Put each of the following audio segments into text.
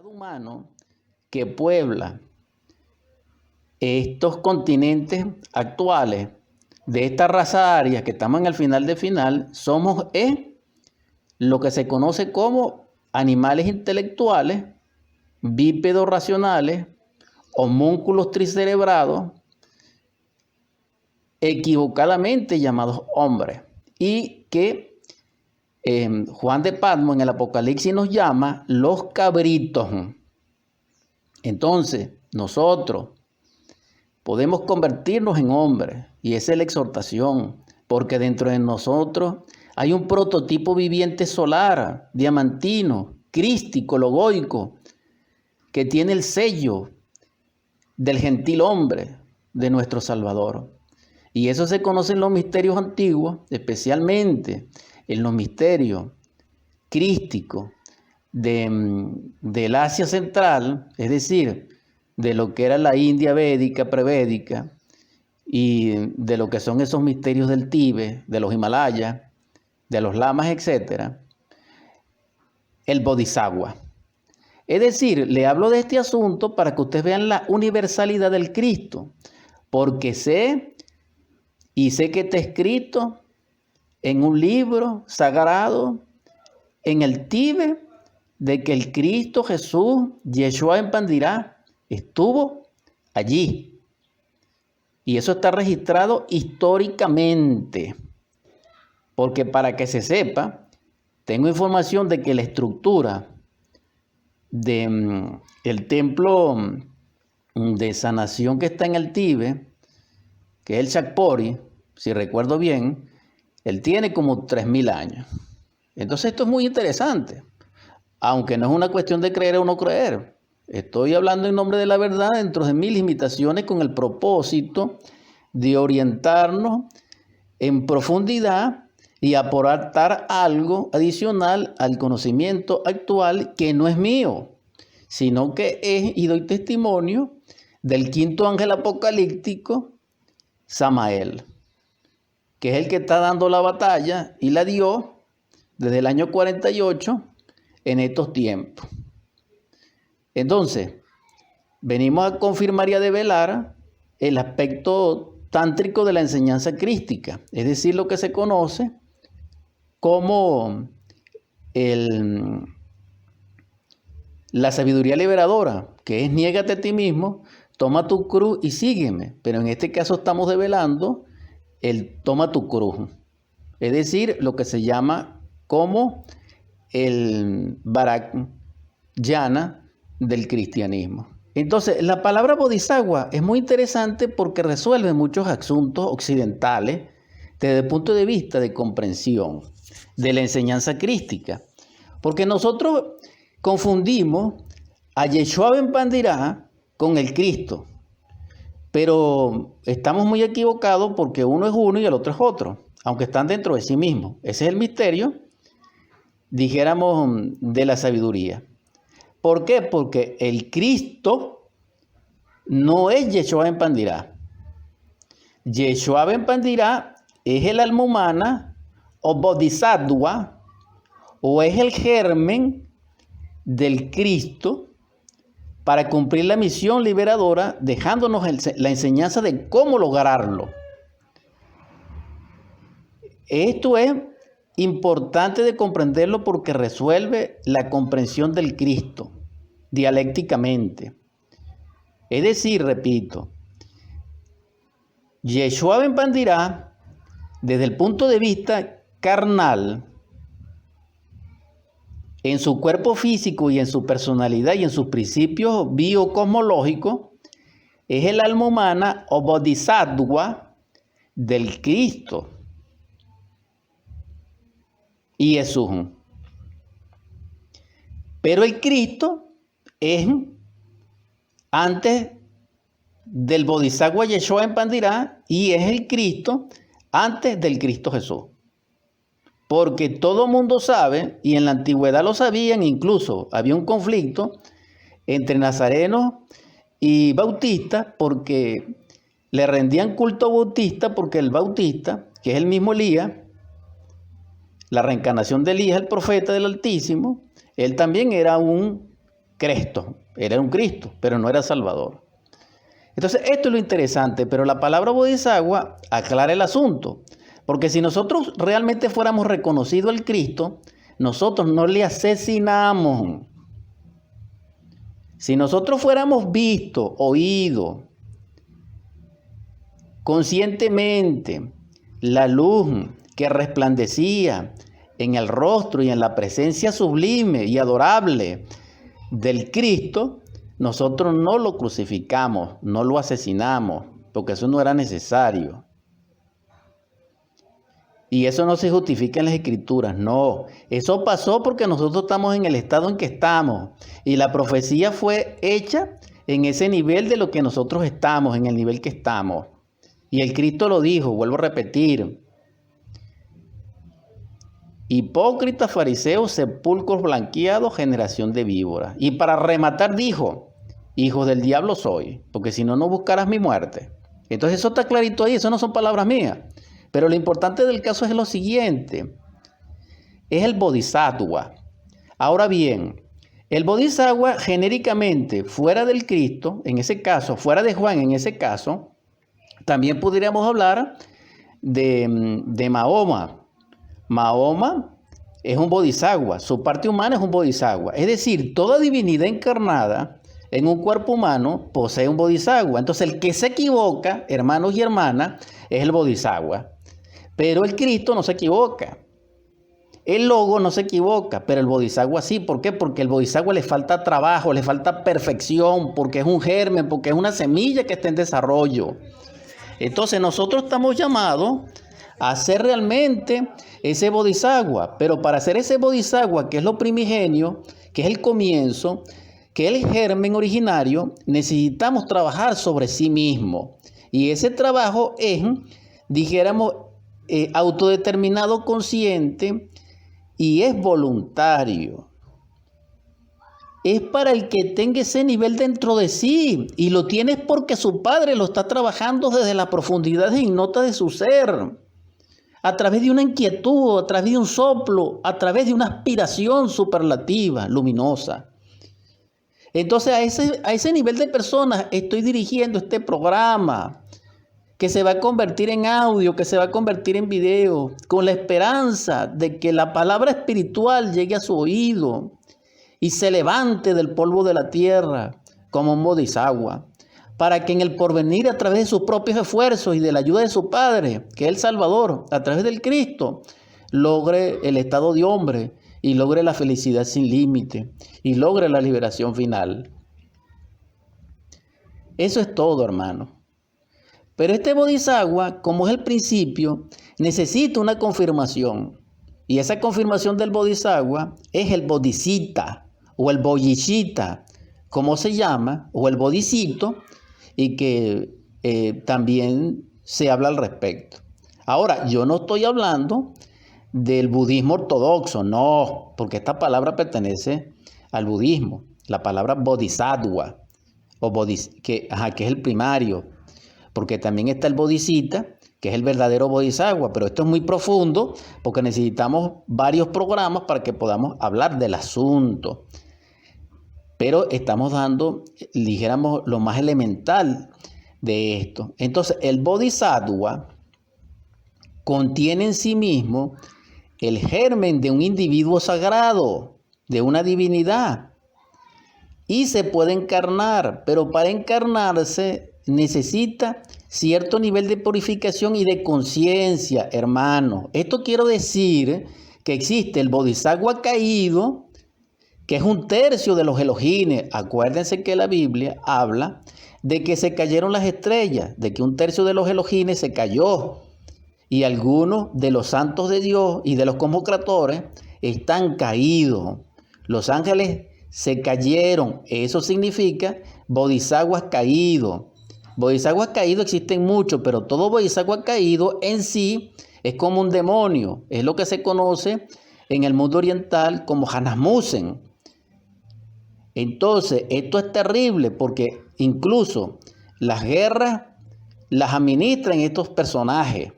humano que puebla estos continentes actuales de esta raza aria que estamos en el final de final, somos lo que se conoce como animales intelectuales, bípedos racionales, homúnculos tricerebrados, equivocadamente llamados hombres, y que Juan de Patmos en el Apocalipsis nos llama los cabritos. Entonces, nosotros podemos convertirnos en hombres, y esa es la exhortación, porque dentro de nosotros hay un prototipo viviente solar, diamantino, crístico, logoico, que tiene el sello del gentil hombre de nuestro Salvador. Y eso se conoce en los misterios antiguos, especialmente en los misterios crísticos del Asia Central, es decir, de lo que era la India védica, prevédica, y de lo que son esos misterios del Tíbet, de los Himalayas, de los lamas, etc. El Bodhisattva. Es decir, le hablo de este asunto para que ustedes vean la universalidad del Cristo, porque sé que está escrito en un libro sagrado en el Tíbet de que el Cristo Jesús, Yeshua en Pandirá, estuvo allí. Y eso está registrado históricamente. Porque para que se sepa, tengo información de que la estructura del templo de sanación que está en el Tíbet, que es el Shakpori, si recuerdo bien, él tiene como 3000 años. Entonces esto es muy interesante, aunque no es una cuestión de creer o no creer. Estoy hablando en nombre de la verdad dentro de mis limitaciones con el propósito de orientarnos en profundidad y aportar algo adicional al conocimiento actual que no es mío, sino que es y doy testimonio del quinto ángel apocalíptico, Samael, que es el que está dando la batalla y la dio desde el año 48 en estos tiempos. Entonces, venimos a confirmar y a develar el aspecto tántrico de la enseñanza crística, es decir, lo que se conoce como la sabiduría liberadora, que es niégate a ti mismo, toma tu cruz y sígueme. Pero en este caso estamos develando el toma tu cruz, es decir, lo que se llama como el Vajrayana del cristianismo. Entonces, la palabra bodhisattva es muy interesante porque resuelve muchos asuntos occidentales desde el punto de vista de comprensión de la enseñanza crística. Porque nosotros confundimos a Yeshua ben Pandirá con el Cristo. Pero estamos muy equivocados porque uno es uno y el otro es otro, aunque están dentro de sí mismos. Ese es el misterio, dijéramos, de la sabiduría. ¿Por qué? Porque el Cristo no es Yeshua ben Pandirá. Yeshua ben Pandirá es el alma humana o bodhisattva, o es el germen del Cristo para cumplir la misión liberadora, dejándonos la enseñanza de cómo lograrlo. Esto es importante de comprenderlo porque resuelve la comprensión del Cristo dialécticamente. Es decir, repito, Yeshua ben Pandirá, desde el punto de vista carnal, en su cuerpo físico y en su personalidad y en sus principios biocosmológicos, es el alma humana o bodhisattva del Cristo y Jesús. Pero el Cristo es antes del bodhisattva Yeshua ben Pandirá y es el Cristo antes del Cristo Jesús. Porque todo mundo sabe, y en la antigüedad lo sabían, incluso había un conflicto entre nazarenos y bautistas porque le rendían culto a Bautista, porque el Bautista, que es el mismo Elías, la reencarnación de Elías, el profeta del Altísimo, él también era un Cristo. Era un Cristo, pero no era Salvador. Entonces, esto es lo interesante, pero la palabra bodhisattva aclara el asunto. Porque si nosotros realmente fuéramos reconocidos al Cristo, nosotros no le asesinamos. Si nosotros fuéramos vistos, oídos, conscientemente, la luz que resplandecía en el rostro y en la presencia sublime y adorable del Cristo, nosotros no lo crucificamos, no lo asesinamos, porque eso no era necesario. Y eso no se justifica en las Escrituras, no. Eso pasó porque nosotros estamos en el estado en que estamos. Y la profecía fue hecha en ese nivel de lo que nosotros estamos, en el nivel que estamos. Y el Cristo lo dijo, vuelvo a repetir. Hipócritas, fariseos, sepulcros blanqueados, generación de víboras. Y para rematar dijo, hijos del diablo soy, porque si no, no buscarás mi muerte. Entonces eso está clarito ahí, eso no son palabras mías. Pero lo importante del caso es lo siguiente, es el bodhisattva. Ahora bien, el bodhisattva genéricamente fuera del Cristo, en ese caso, fuera de Juan, en ese caso, también podríamos hablar de Mahoma. Mahoma es un bodhisattva, su parte humana es un bodhisattva. Es decir, toda divinidad encarnada en un cuerpo humano posee un bodhisattva. Entonces el que se equivoca, hermanos y hermanas, es el bodhisattva. Pero el Cristo no se equivoca. El logo no se equivoca, pero el bodhisattva sí. ¿Por qué? Porque al bodhisattva le falta trabajo, le falta perfección, porque es un germen, porque es una semilla que está en desarrollo. Entonces nosotros estamos llamados a ser realmente ese bodhisattva. Pero para ser ese bodhisattva, que es lo primigenio, que es el comienzo, que es el germen originario, necesitamos trabajar sobre sí mismo. Y ese trabajo es, dijéramos, autodeterminado, consciente y es voluntario. Es para el que tenga ese nivel dentro de sí y lo tiene porque su padre lo está trabajando desde la profundidad ignota de su ser, a través de una inquietud, a través de un soplo, a través de una aspiración superlativa, luminosa. Entonces a ese nivel de personas estoy dirigiendo este programa, que se va a convertir en audio, que se va a convertir en video, con la esperanza de que la palabra espiritual llegue a su oído y se levante del polvo de la tierra como un bodhisattva, para que en el porvenir, a través de sus propios esfuerzos y de la ayuda de su Padre, que es el Salvador, a través del Cristo, logre el estado de hombre y logre la felicidad sin límite y logre la liberación final. Eso es todo, hermano. Pero este bodhisattva, como es el principio, necesita una confirmación. Y esa confirmación del bodhisattva es el bodhicitta o el bodhisattva, como se llama, o el bodhicito, y que también se habla al respecto. Ahora, yo no estoy hablando del budismo ortodoxo, no, porque esta palabra pertenece al budismo. La palabra bodhisattva, que es el primario, porque también está el bodhicitta, que es el verdadero bodhisattva, pero esto es muy profundo porque necesitamos varios programas para que podamos hablar del asunto. Pero estamos dando, dijéramos, lo más elemental de esto. Entonces, el bodhisattva contiene en sí mismo el germen de un individuo sagrado, de una divinidad, y se puede encarnar, pero para encarnarse necesita cierto nivel de purificación y de conciencia, hermano. Esto quiero decir que existe el bodhisattva caído, que es 1/3 de los Elohines. Acuérdense que la Biblia habla de que se cayeron las estrellas, de que 1/3 de los Elohines se cayó. Y algunos de los santos de Dios y de los convocadores están caídos. Los ángeles se cayeron. Eso significa bodhisattvas caídos. Bodhisattvas caídos existen muchos, pero todo bodhisattva caído en sí es como un demonio. Es lo que se conoce en el mundo oriental como Hanasmusen. Entonces, esto es terrible porque incluso las guerras las administran estos personajes.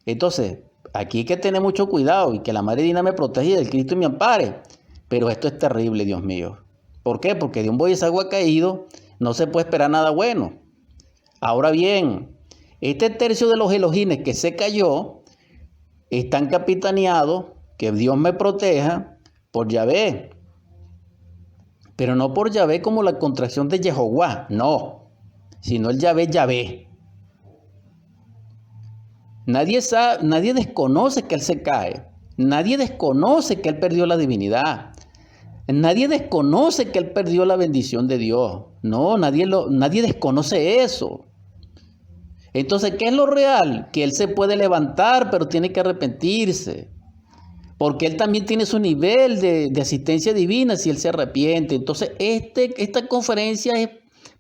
Entonces, aquí hay que tener mucho cuidado y que la Madre Divina me proteja y el Cristo me ampare. Pero esto es terrible, Dios mío. ¿Por qué? Porque de un bodhisattva caído no se puede esperar nada bueno. Ahora bien, este tercio de los Elohines que se cayó están capitaneados, que Dios me proteja, por Yahvé. Pero no por Yahvé como la contracción de Jehová, no, sino el Yahvé. Nadie desconoce que él se cae. Nadie desconoce que él perdió la divinidad. Nadie desconoce que él perdió la bendición de Dios. No, nadie desconoce eso. Entonces, ¿qué es lo real? Que él se puede levantar, pero tiene que arrepentirse. Porque él también tiene su nivel de asistencia divina si él se arrepiente. Entonces, esta conferencia es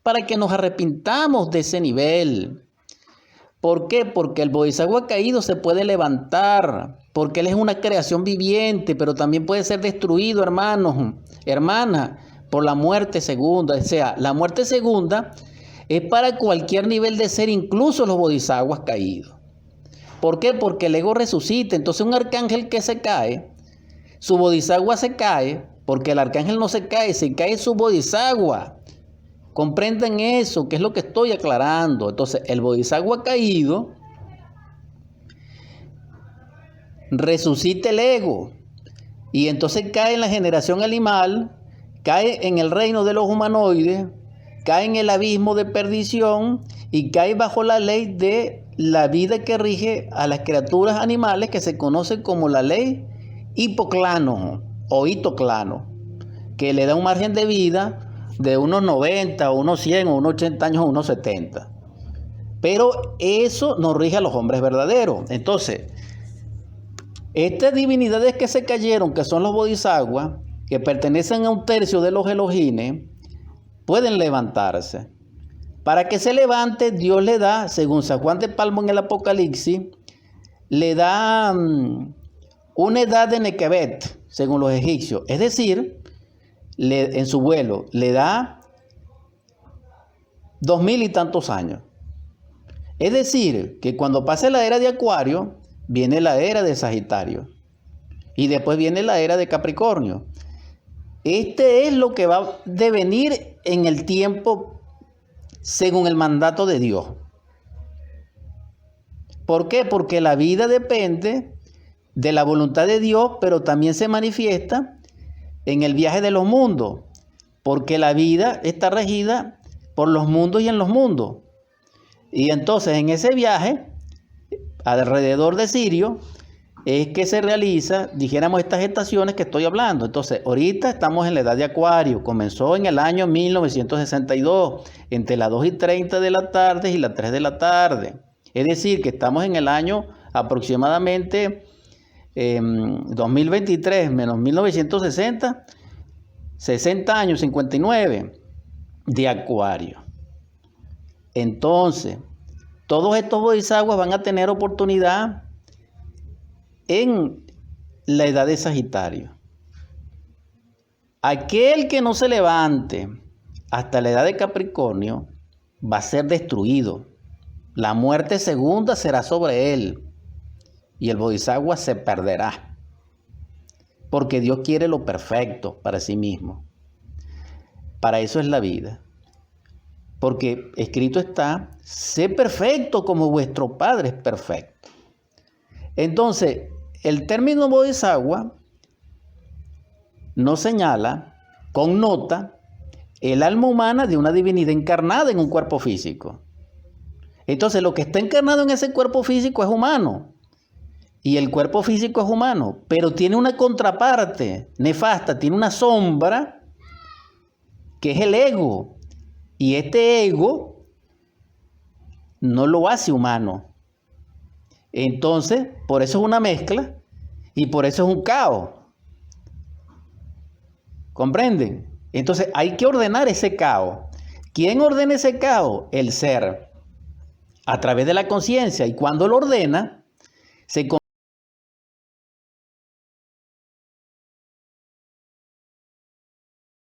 para que nos arrepintamos de ese nivel. ¿Por qué? Porque el bodhisattva caído se puede levantar, porque él es una creación viviente, pero también puede ser destruido, hermanos, hermanas, por la muerte segunda. O sea, la muerte segunda es para cualquier nivel de ser, incluso los bodhisattvas caídos. ¿Por qué? Porque el ego resucita. Entonces un arcángel que se cae, su bodhisattva se cae, porque el arcángel no se cae su bodhisattva. Comprendan eso, que es lo que estoy aclarando. Entonces, el bodhisattva caído resucita el ego y entonces cae en la generación animal, cae en el reino de los humanoides, cae en el abismo de perdición y cae bajo la ley de la vida que rige a las criaturas animales, que se conoce como la ley hipoclano o hitoclano, que le da un margen de vida de unos 90, o unos 100, o unos 80 años, o unos 70. Pero eso nos rige a los hombres verdaderos. Entonces, estas divinidades que se cayeron, que son los bodhisattvas, que pertenecen a un tercio de los Elohines, pueden levantarse. Para que se levante, Dios le da, según San Juan de Palmo en el Apocalipsis, le da una edad de Nequebet, según los egipcios. Es decir, en su vuelo, le da 2000 y tantos años. Es decir, que cuando pase la era de Acuario, viene la era de Sagitario. Y después viene la era de Capricornio. Este es lo que va a devenir en el tiempo según el mandato de Dios. ¿Por qué? Porque la vida depende de la voluntad de Dios, pero también se manifiesta en el viaje de los mundos, porque la vida está regida por los mundos y en los mundos. Y entonces en ese viaje, alrededor de Sirio, es que se realiza, dijéramos, estas estaciones que estoy hablando. Entonces, ahorita estamos en la edad de Acuario. Comenzó en el año 1962, entre las 2:30 de la tarde y las 3 de la tarde. Es decir, que estamos en el año aproximadamente 2023 menos 1960, 60 años, 59 de Acuario. Entonces, todos estos bodhisattvas van a tener oportunidad en la edad de Sagitario. Aquel que no se levante hasta la edad de Capricornio va a ser destruido. La muerte segunda será sobre él y el bodhisattva se perderá, porque Dios quiere lo perfecto para sí mismo. Para eso es la vida. Porque escrito está, sé perfecto como vuestro Padre es perfecto. Entonces, el término bodhisattva nos señala, connota el alma humana de una divinidad encarnada en un cuerpo físico. Entonces, lo que está encarnado en ese cuerpo físico es humano. Y el cuerpo físico es humano, pero tiene una contraparte nefasta, tiene una sombra que es el ego. Y este ego no lo hace humano. Entonces, por eso es una mezcla y por eso es un caos. ¿Comprenden? Entonces, hay que ordenar ese caos. ¿Quién ordena ese caos? El ser, a través de la conciencia. Y cuando lo ordena, se